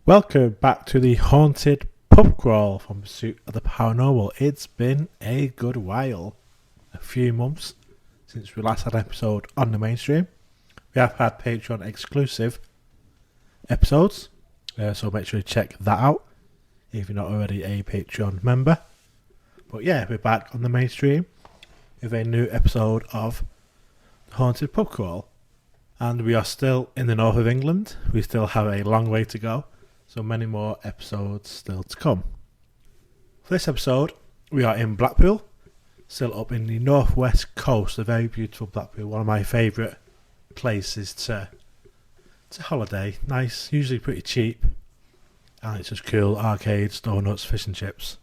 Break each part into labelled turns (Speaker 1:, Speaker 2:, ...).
Speaker 1: Welcome back to the Haunted Pub Crawl from Pursuit of the Paranormal. It's been a good while, a few months since we last had an episode on the mainstream. We have had Patreon exclusive episodes, so make sure you check that out if you're not already a Patreon member. But yeah, we're back on the mainstream with a new episode of the Haunted Pub Crawl. And we are still in the north of England. We still have a long way to go. So many more episodes still to come. For this episode, we are in Blackpool, still up in the northwest coast, a very beautiful Blackpool, one of my favourite places to holiday. Nice, usually pretty cheap, and it's just cool. Arcades, donuts, fish and chips,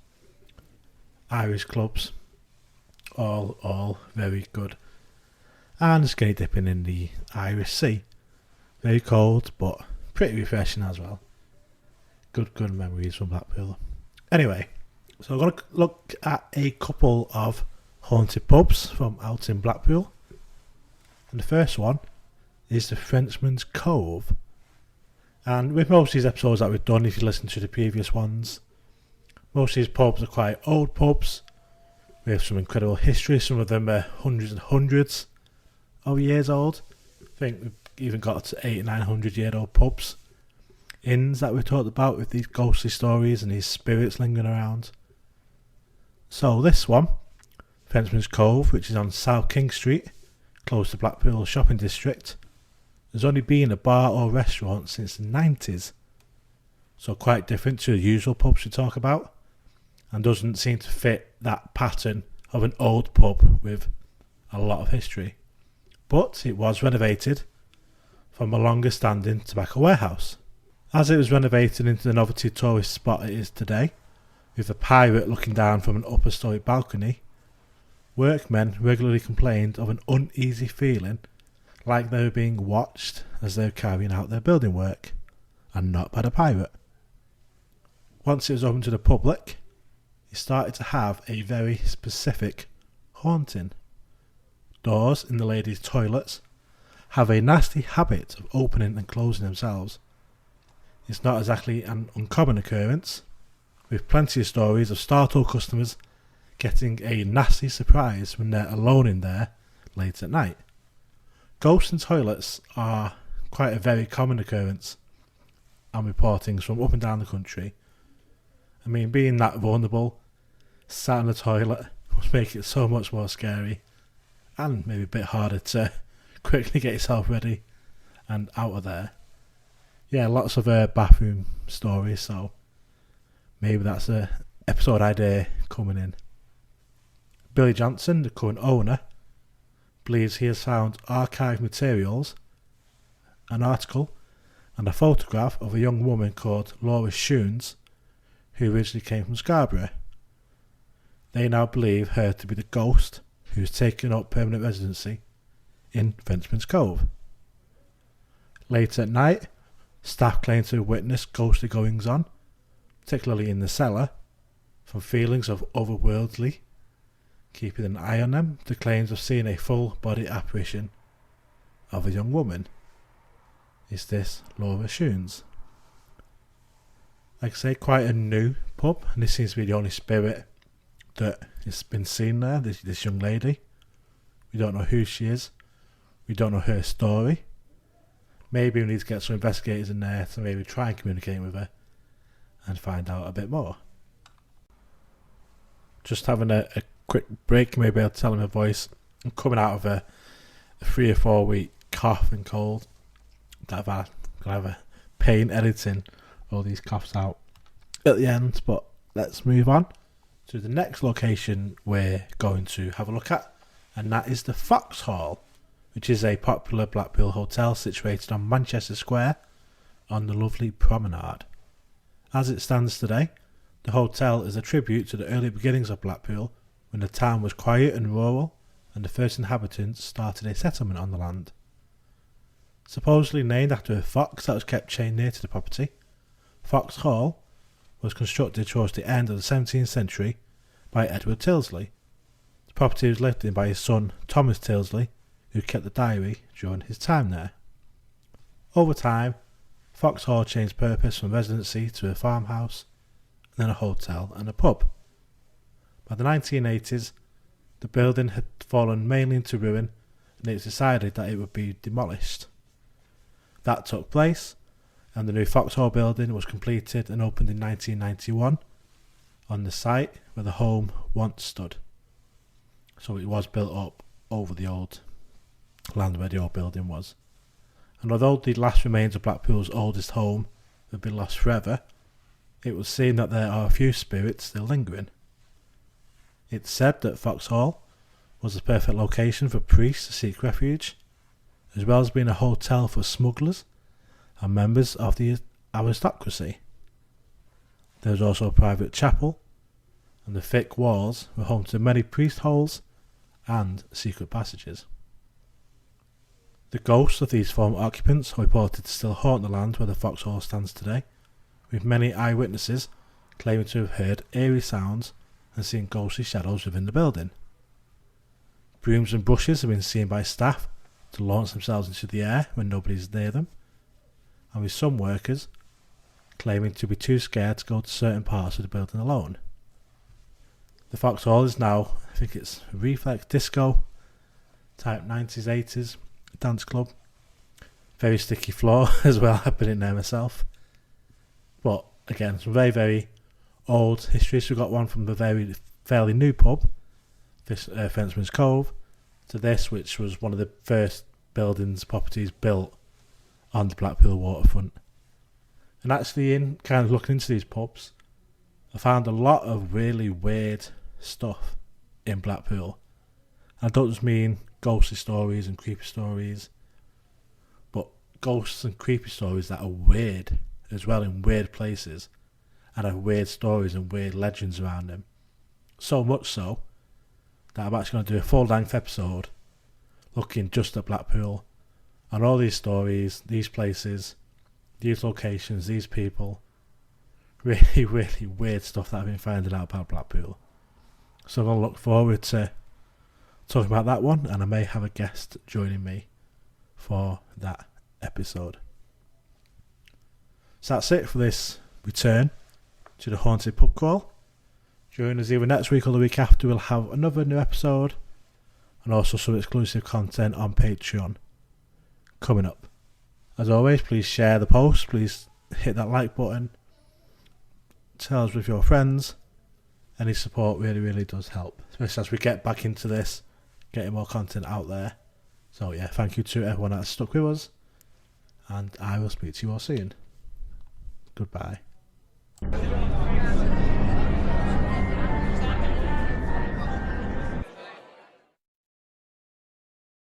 Speaker 1: Irish clubs, all very good. And skinny dipping in the Irish Sea. Very cold, but pretty refreshing as well. Good memories from Blackpool. Anyway, so I'm going to look at a couple of haunted pubs from out in Blackpool. And the first one is the Frenchman's Cove. And with most of these episodes that we've done, if you listen to the previous ones, most of these pubs are quite old pubs with some incredible history. Some of them are hundreds and hundreds of years old. I think we've even got to 800 and 900 year old pubs. Inns that we talked about with these ghostly stories and these spirits lingering around. So this one, Frenchman's Cove, which is on South King Street, close to Blackpool shopping district, there's only been a bar or restaurant since the 90s. So quite different to the usual pubs we talk about, and doesn't seem to fit that pattern of an old pub with a lot of history. But it was renovated from a longer standing tobacco warehouse. As it was renovated into the novelty tourist spot it is today, with a pirate looking down from an upper story balcony, workmen regularly complained of an uneasy feeling like they were being watched as they were carrying out their building work, and not by the pirate. Once it was open to the public, it started to have a very specific haunting. Doors in the ladies' toilets have a nasty habit of opening and closing themselves. It's not exactly an uncommon occurrence, with plenty of stories of startled customers getting a nasty surprise when they're alone in there late at night. Ghosts in toilets are quite a very common occurrence, and reportings from up and down the country. I mean, being that vulnerable, sat in the toilet, must make it so much more scary, and maybe a bit harder to quickly get yourself ready and out of there. Yeah, lots of bathroom stories, so maybe that's an episode idea coming in. Billy Johnson, the current owner, believes he has found archived materials, an article, and a photograph of a young woman called Laura Shoons, who originally came from Scarborough. They now believe her to be the ghost who's taken up permanent residency in Frenchman's Cove. Later at night, staff claim to have witnessed ghostly goings-on, particularly in the cellar, from feelings of otherworldly, keeping an eye on them, to claims of seeing a full-body apparition of a young woman. Is this Laura Shoons? Like I say, quite a new pub, and this seems to be the only spirit that has been seen there, this young lady. We don't know who she is. We don't know her story. Maybe we need to get some investigators in there to maybe try and communicate with her and find out a bit more. Just having a quick break, maybe I'll tell in my voice. I'm coming out of a 3 or 4 week cough and cold that I've had. I'm going to have a pain editing all these coughs out at the end, but let's move on to the next location we're going to have a look at, and that is the Foxhall, which is a popular Blackpool hotel situated on Manchester Square on the lovely promenade. As it stands today, the hotel is a tribute to the early beginnings of Blackpool, when the town was quiet and rural and the first inhabitants started a settlement on the land. Supposedly named after a fox that was kept chained near to the property, Foxhall was constructed towards the end of the 17th century by Edward Tyldesley. The property was lived in by his son Thomas Tilsley, who kept the diary during his time there. Over time, Foxhall changed purpose from residency to a farmhouse, and then a hotel and a pub. By the 1980s, the building had fallen mainly into ruin, and it was decided that it would be demolished. That took place, and the new Foxhall building was completed and opened in 1991 on the site where the home once stood. So it was built up over the old land where the old building was. And although the last remains of Blackpool's oldest home have been lost forever, it would seem that there are a few spirits still lingering. It's said that Foxhall was the perfect location for priests to seek refuge, as well as being a hotel for smugglers and members of the aristocracy. There was also a private chapel, and the thick walls were home to many priest holes and secret passages. The ghosts of these former occupants are reported to still haunt the land where the Foxhall stands today, with many eyewitnesses claiming to have heard eerie sounds and seen ghostly shadows within the building. Brooms and brushes have been seen by staff to launch themselves into the air when nobody is near them, and with some workers claiming to be too scared to go to certain parts of the building alone. The Foxhall is now, I think it's a reflex disco type 90s 80s dance club. Very sticky floor as well, I've been in there myself. But again, some very, very old history. So we've got one from the fairly new pub, this Fenceman's Cove, to this, which was one of the first buildings, properties built on the Blackpool waterfront. And actually, in kind of looking into these pubs, I found a lot of really weird stuff in Blackpool. I don't just mean ghostly stories and creepy stories, but ghosts and creepy stories that are weird as well, in weird places, and have weird stories and weird legends around them. So much so that I'm actually going to do a full-length episode looking just at Blackpool and all these stories, these places, these locations, these people. Really, really weird stuff that I've been finding out about Blackpool. So I'm going to look forward to talking about that one, and I may have a guest joining me for that episode. So that's it for this return to the Haunted Pub Crawl. Join us either next week or the week after. We'll have another new episode and also some exclusive content on Patreon coming up. As always, please share the post, please hit that like button, tell us with your friends. Any support really, really does help, especially as we get back into this, getting more content out there. So yeah, thank you to everyone that's stuck with us, and I will speak to you all soon. Goodbye.